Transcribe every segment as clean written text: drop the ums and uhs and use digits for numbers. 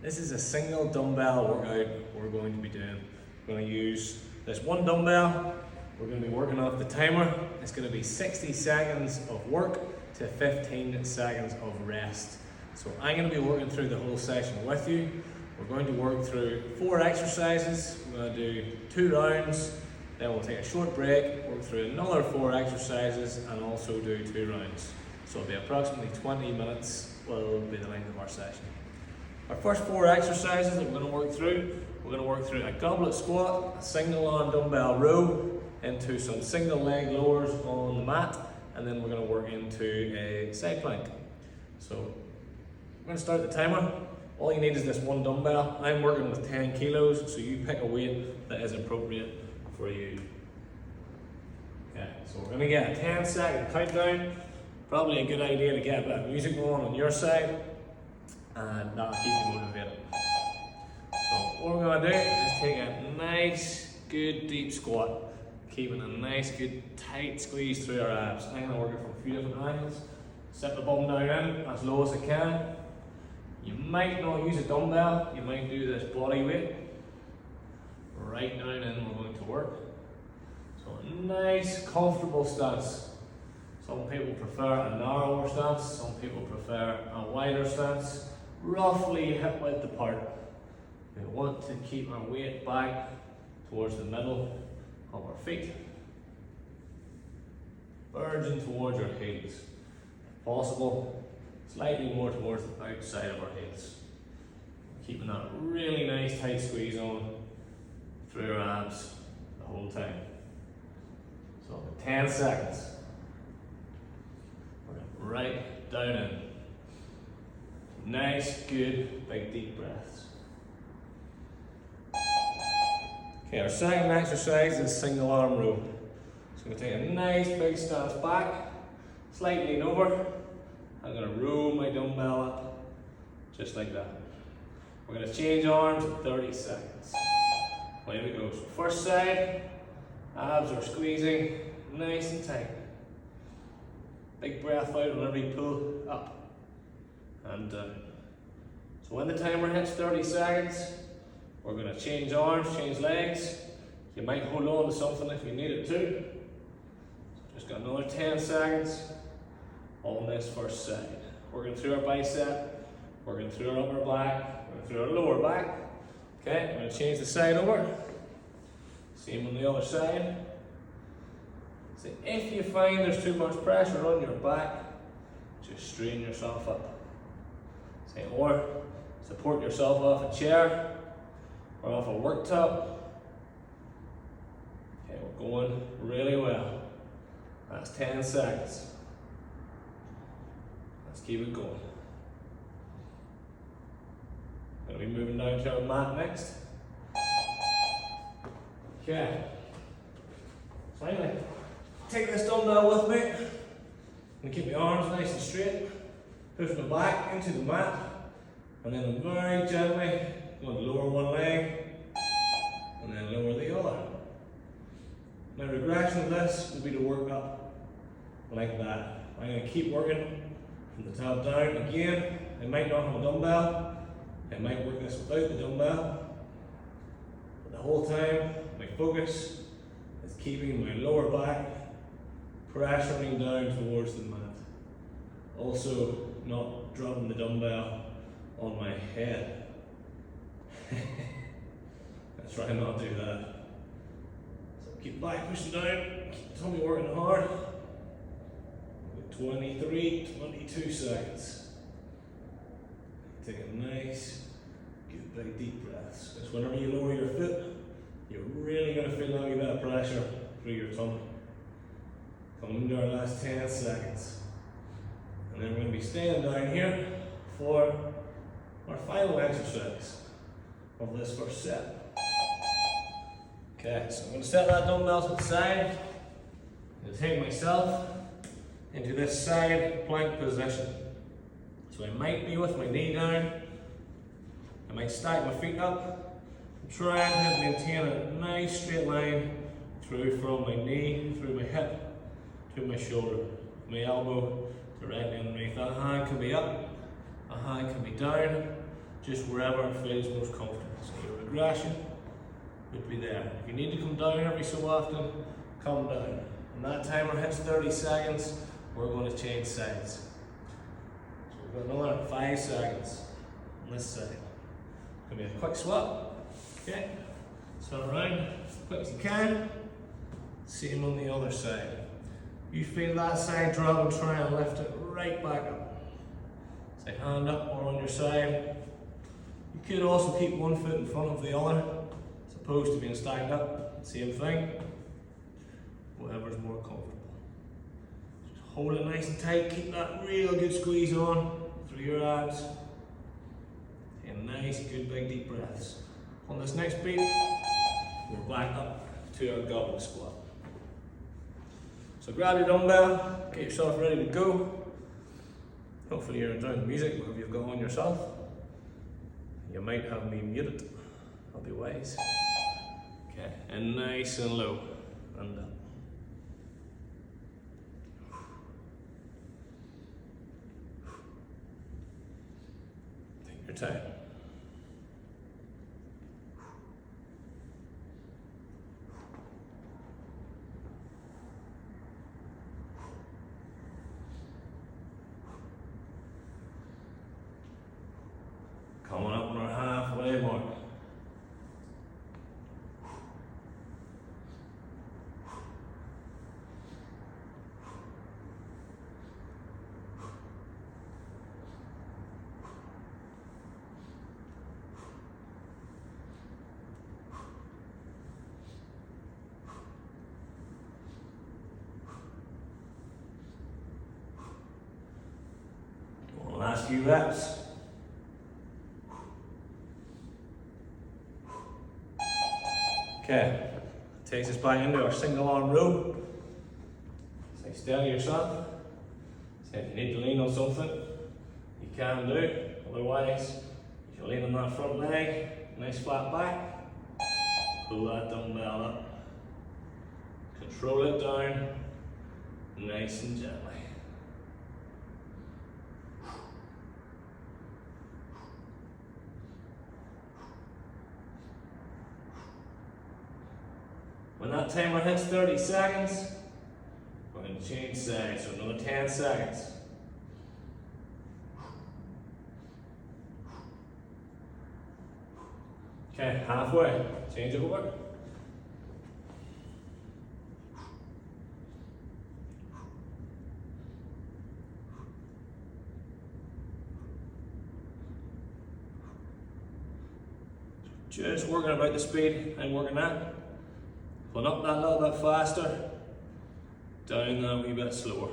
This is a single dumbbell workout we're going to be doing. We're going to use this one dumbbell. We're going to be working off the timer. It's going to be 60 seconds of work to 15 seconds of rest. So I'm going to be working through the whole session with you. We're going to work through 4 exercises. We're going to do 2 rounds, then we'll take a short break, work through another 4 exercises, and also do 2 rounds. So it'll be approximately 20 minutes will be the length of our session. Our first 4 exercises that we're going to work through, we're going to work through a goblet squat, a single arm dumbbell row, into some single leg lowers on the mat, and then we're going to work into a side plank. So we're going to start the timer. All you need is this one dumbbell. I'm working with 10 kilos, so you pick a weight that is appropriate for you. Okay, so we're going to get a 10-second countdown. Probably a good idea to get a bit of music going on your side, and that'll keep you motivated. So what we're going to do is take a nice, good deep squat, keeping a nice, good tight squeeze through our abs. I'm going to work it from a few different angles. Set the bum down in as low as I can. You might not use a dumbbell, you might do this body weight. Right down in, we're going to work. So a nice, comfortable stance. Some people prefer a narrower stance, some people prefer a wider stance. Roughly hip width apart. We want to keep our weight back towards the middle of our feet. Verging towards our heels. If possible, slightly more towards the outside of our heels. Keeping that really nice tight squeeze on through our abs the whole time. So 10 seconds. Right down in. Nice, good, big deep breaths. Okay, our second exercise is single arm row. So I'm going to take a nice big stance back, slightly lean over. I'm going to row my dumbbell up, just like that. We're going to change arms in 30 seconds. Away we go. So first side, abs are squeezing nice and tight. Big breath out whenever you pull up and down. So when the timer hits 30 seconds, we're going to change arms, change legs. You might hold on to something if you need it to. Just got another 10 seconds on this first side. Working through our bicep, working through our upper back, working through our lower back. Okay, I'm going to change the side over. Same on the other side. So if you find there's too much pressure on your back, just straighten yourself up. Say, or support yourself off a chair or off a work top. Okay, we're going really well. That's 10 seconds. Let's keep it going. Going to be moving down to our mat next. Okay. Finally. Take this dumbbell with me and keep my arms nice and straight. Push my back into the mat, and then very gently going to lower one leg and then lower the other. My regression of this will be to work up like that. I'm going to keep working from the top down. Again, I might not have a dumbbell. I might work this without the dumbbell. But the whole time, my focus is keeping my lower back pressuring down towards the mat. Also, not dropping the dumbbell on my head. Let's try not to do that. So keep back pushing down, keep the tummy working hard. 23, 22 seconds. Take a nice, good big deep breaths. Because whenever you lower your foot, you're really going to feel a bit of pressure through your tummy. Coming into our last 10 seconds. And then we're going to be staying down here for our final exercise of this first set. Okay, so I'm going to set that dumbbell to the side. I'm going to take myself into this side plank position. So I might be with my knee down. I might stack my feet up. I'm trying to maintain a nice straight line through from my knee, through my hip, to my shoulder, my elbow directly underneath. That hand can be up, a hand can be down, just wherever it feels most comfortable. So your regression would be there. If you need to come down every so often, come down. When that timer hits 30 seconds, we're going to change sides. So we've got another 5 seconds on this side. It's going to be a quick swap. Okay, spin around as quick as you can. Same on the other side. You feel that side drop and try and lift it right back up. Say hand up or on your side. You could also keep one foot in front of the other, as opposed to being stacked up. Same thing. Whatever's more comfortable. Just hold it nice and tight. Keep that real good squeeze on through your abs. And nice, good, big, deep breaths. On this next beat, we're back up to our goblet squat. So grab your dumbbell, get yourself ready to go. Hopefully you're enjoying the music, whatever you've got on yourself. You might have me muted, I'll be wise. Okay, and nice and low, and up. Take your time. Coming up on our halfway mark. One last few reps. Okay, takes us back into our single arm row. Stay steady yourself. So if you need to lean on something, you can do. Otherwise, you can lean on that front leg, nice flat back. Pull that dumbbell up. Control it down, nice and gently. When that timer hits 30 seconds, we're going to change sides, so another 10 seconds. Okay, halfway, change it over. Just working about the speed I'm working at. Pulling up that little bit faster, down that wee bit slower.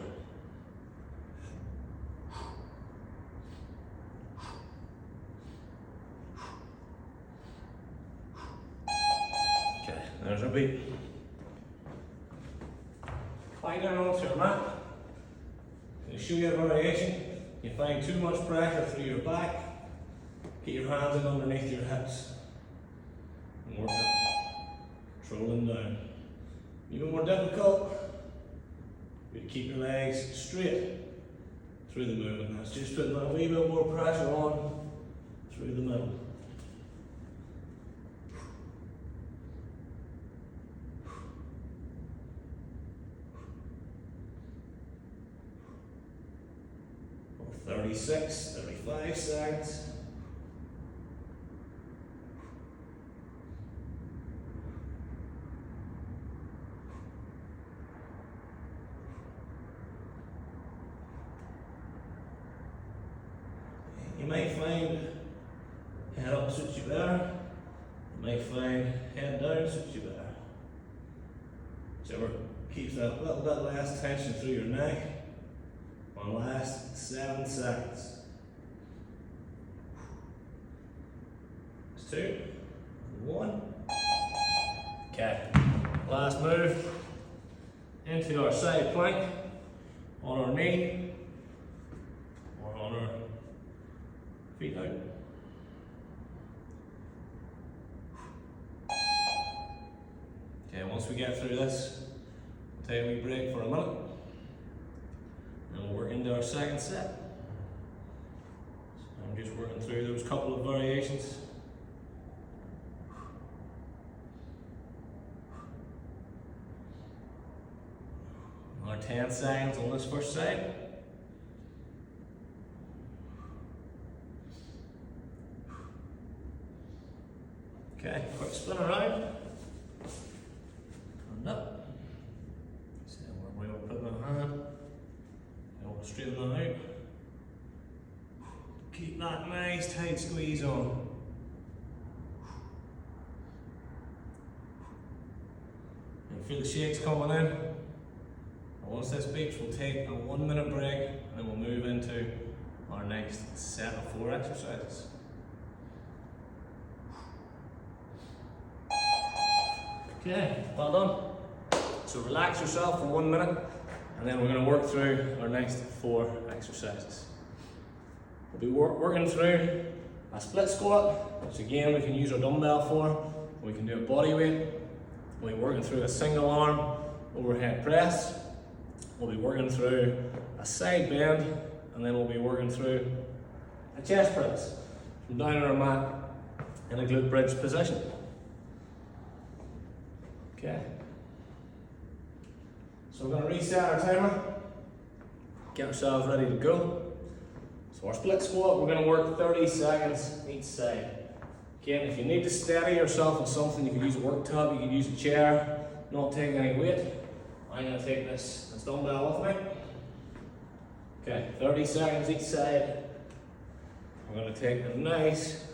Okay, there's our beat. Lie down onto your mat. I'm going to show you a variation. You find too much pressure through your back, get your hands in underneath your hips. And work up. Controlling down. Even more difficult, you keep your legs straight through the movement. That's just putting a wee bit more pressure on through the middle. For 36, 35 seconds. You might find head up suits you better. You might find head down suits you better. Whichever keeps that little bit less tension through your neck for the last 7 seconds. It's 2, 1. Okay, last move into our side plank on our knee or on our feet out. Okay, once we get through this, we'll take a wee break for a minute. And we'll work into our second set. So I'm just working through those couple of variations. Another 10 seconds on this first side. Okay, quick spin around. And up. See where we will put my hand. And we'll straighten that out. Keep that nice tight squeeze on. And feel the shakes coming in. And once this beeps, we'll take a 1 minute break and then we'll move into our next set of 4 exercises. Okay, well done. So relax yourself for 1 minute and then we're going to work through our next 4 exercises. We'll be working through a split squat, which again we can use our dumbbell for. We can do a body weight. We'll be working through a single arm overhead press. We'll be working through a side bend and then we'll be working through a chest press from down on our mat in a glute bridge position. Okay, so we're going to reset our timer, get ourselves ready to go. So our split squat, we're going to work 30 seconds each side. Again, if you need to steady yourself on something, you can use a work tub, you can use a chair, not take any weight. I'm going to take this dumbbell with me. Okay, 30 seconds each side. We're going to take a nice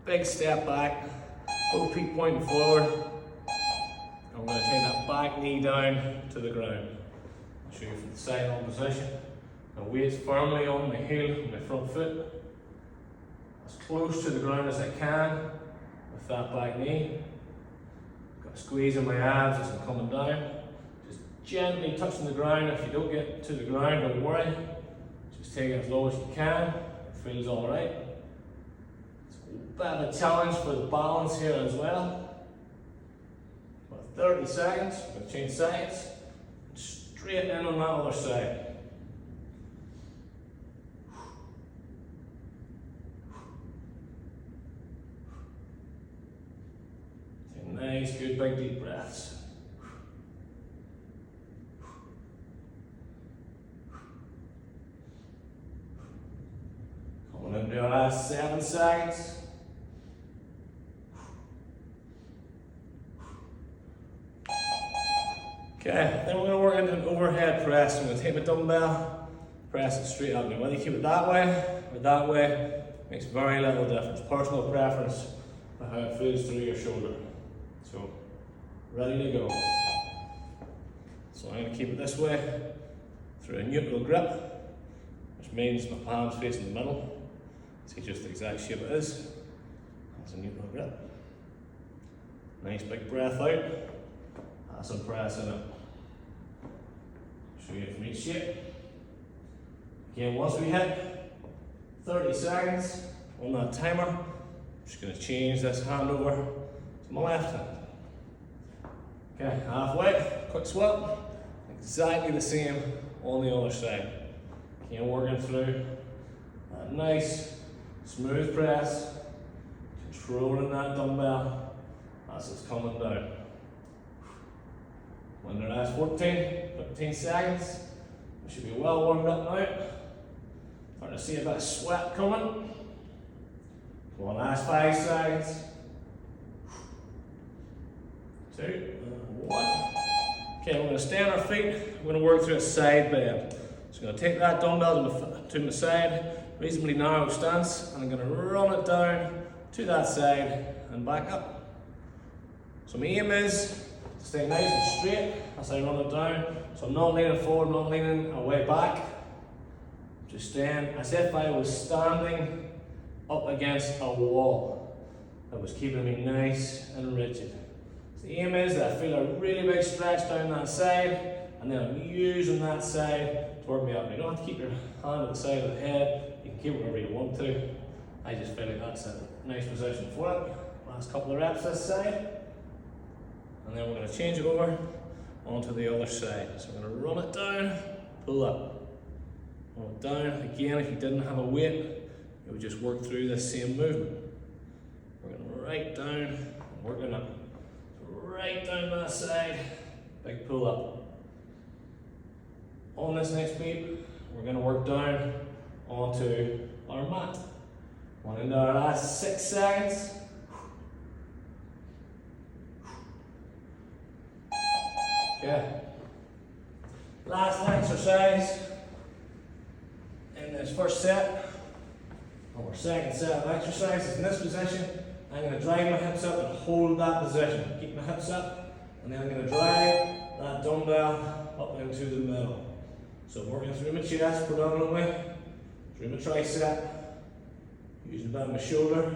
big step back, both feet pointing forward. I'm going to take that back knee down to the ground. I'll show you from the side on position. The weight's firmly on my heel, my front foot. As close to the ground as I can with that back knee. Got a squeeze in my abs as I'm coming down. Just gently touching the ground. If you don't get to the ground, don't worry. Just take it as low as you can. It feels alright. It's a bit of a challenge for the balance here as well. 30 seconds, I'm going to change sides, straight in on that other side. Take nice, good big deep breaths. Coming into our last 7 seconds. Okay, then we're going to work into an overhead press. I'm going to take my dumbbell, press it straight up. Now whether you keep it that way or that way makes very little difference. Personal preference for how it feels through your shoulder. So, ready to go. So I'm going to keep it this way through a neutral grip, which means my palms facing the middle. See just the exact shape it is. That's a neutral grip. Nice big breath out. Have some press in it. Show you from each shape. Again, once we hit 30 seconds on that timer, I'm just going to change this hand over to my left hand. Okay, halfway, quick swap. Exactly the same on the other side. Again, working through that nice, smooth press, controlling that dumbbell as it's coming down. When the last 15 seconds, we should be well warmed up now. Starting to see a bit of sweat coming. Come on, last 5 seconds. 2, 1. Okay, we're going to stay on our feet. We're going to work through a side bend. So I'm going to take that dumbbell to my side, reasonably narrow stance, and I'm going to run it down to that side and back up. So my aim is stay nice and straight as I run it down. So I'm not leaning forward, not leaning away back. Just staying as if I was standing up against a wall that was keeping me nice and rigid. So the aim is that I feel a really big stretch down that side, and then I'm using that side to work me up. You don't have to keep your hand at the side of the head. You can keep it wherever you want to. I just feel like that's a nice position for it. Last couple of reps this side. And then we're going to change it over onto the other side. So we're going to run it down, pull up. Run it down. Again, if you didn't have a weight, we just work through this same movement. We're going right down, working up, right down that side, big pull up. On this next beat, we're going to work down onto our mat. On into our last 6 seconds. Okay. Last exercise in this first set, or second set of exercises. In this position, I'm going to drive my hips up and hold that position. Keep my hips up, and then I'm going to drive that dumbbell up into the middle. So working through my chest predominantly, through my tricep, using a bit of my shoulder,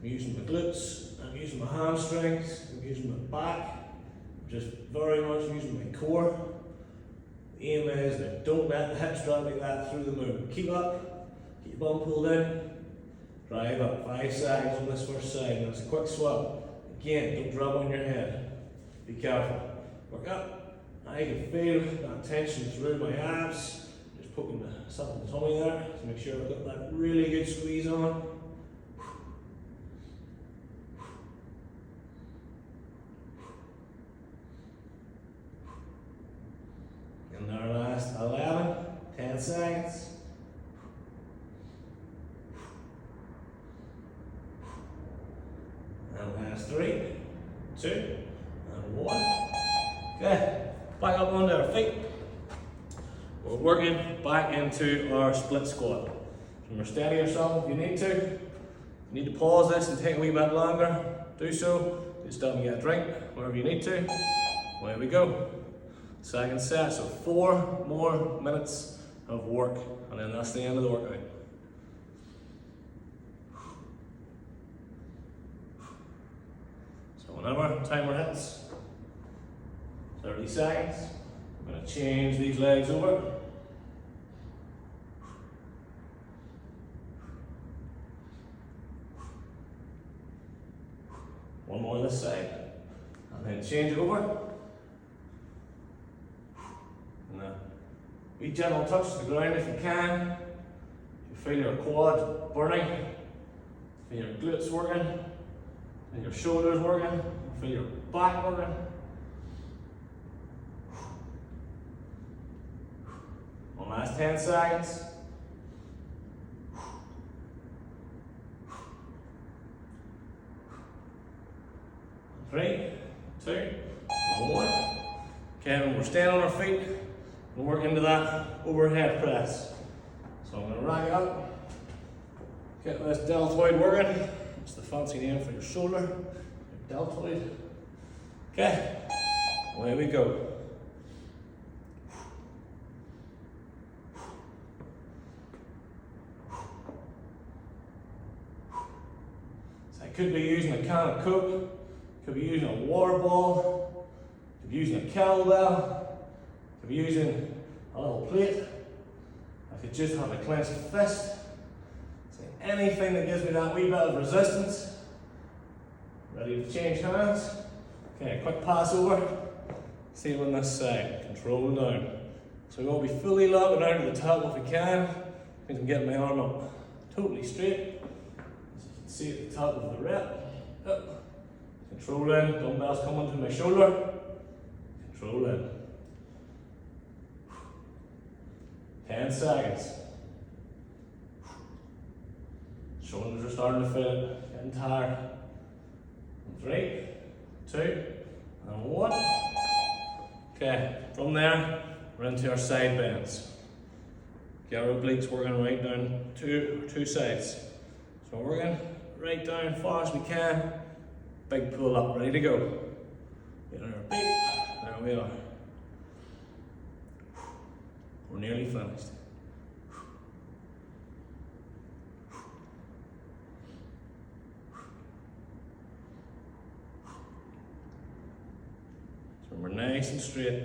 I'm using my glutes, I'm using my hamstrings, I'm using my back, I'm just very much using my core. The aim is that don't let the hips drop like that through the movement. Keep up, keep your bum pulled in, drive up, 5 seconds on this first side. Now it's a quick swap. Again, don't drop on your head. Be careful. Work up. I can feel that tension through my abs. Just poking myself in the tummy there to make sure I've got that really good squeeze on. And our last 11, 10 seconds. And last 3, 2, and 1. Okay, back up onto our feet. We're working back into our split squat. Remember, steady yourself if you need to. If you need to pause this and take a wee bit longer, do so. Just stop and get a drink, wherever you need to. Away we go. Second set, so 4 more minutes of work, and then that's the end of the workout. So whenever timer hits, 30 seconds, I'm going to change these legs over. One more this side, and then change it over. Be gentle touch to the ground if you can. If you feel your quad burning, feel your glutes working, and your shoulders working, feel your back working. One last 10 seconds. Three, 2, 1. Okay, when we're staying on our feet, we'll work into that overhead press. So I'm going to rack it up, get this deltoid working. It's the fancy name for your shoulder, your deltoid. Okay, away we go. So I could be using a can of Coke, could be using a water ball, could be using a kettlebell. If you're using a little plate, I could just have a clenched fist. So anything that gives me that wee bit of resistance. Ready to change hands. Okay, quick pass over. Same on this side, control down. So we want to be fully locked down to the top if we can. Means I'm getting my arm up totally straight. As you can see at the top of the rep. Up. Control in, dumbbells come onto my shoulder. Control in. 10 seconds. Shoulders are starting to feel it, getting tired. 3, 2, and 1. Okay, from there, we're into our side bends. Get our obliques working right down two sides. So we're working right down as far as we can. Big pull up, ready to go. Get on our feet, there we are. We're nearly finished. So we're nice and straight.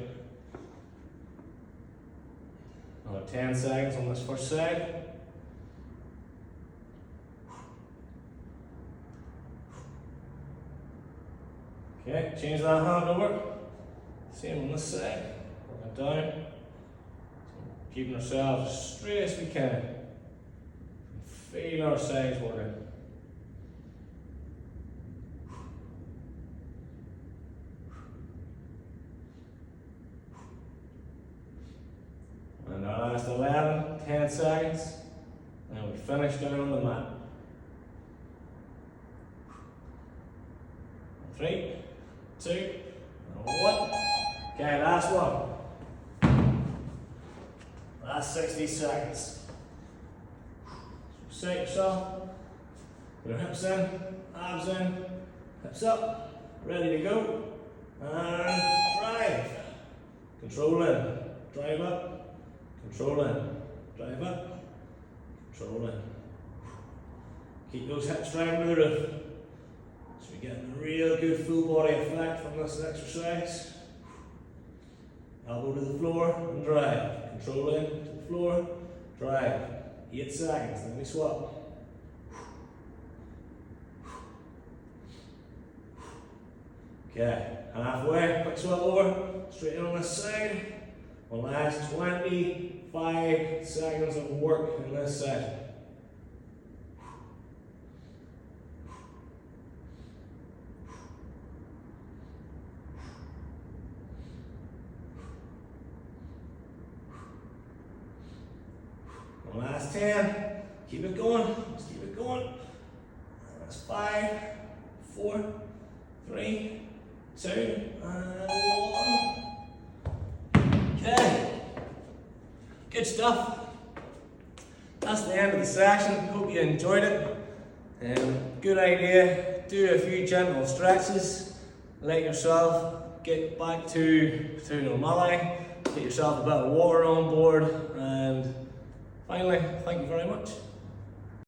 Another 10 seconds on this first side. Okay, change that hand over. Same on this side. Working down. Keeping ourselves as straight as we can. Feel our sides working. And our last 11, 10 seconds, and we finish down on the mat. 3, 2, and 1. Okay, last one. Last 60 seconds. So set yourself, put your hips in, abs in, hips up, ready to go, and drive. Control in, drive up, control in, drive up, control in. Keep those hips driving to the roof. So you're getting a real good full body effect from this exercise. Elbow to the floor and drive. Control in to the floor, drive. 8 seconds, then we swap. Okay, halfway, quick swap over, straight in on this side. One last 25 seconds of work in this session. One last 10. Keep it going. Let's keep it going. That's 5, 4, 3, 2, and 1. Okay. Good stuff. That's the end of the session. Hope you enjoyed it. Good idea. Do a few gentle stretches. Let yourself get back to normality. Get yourself a bit of water on board. And finally, thank you very much.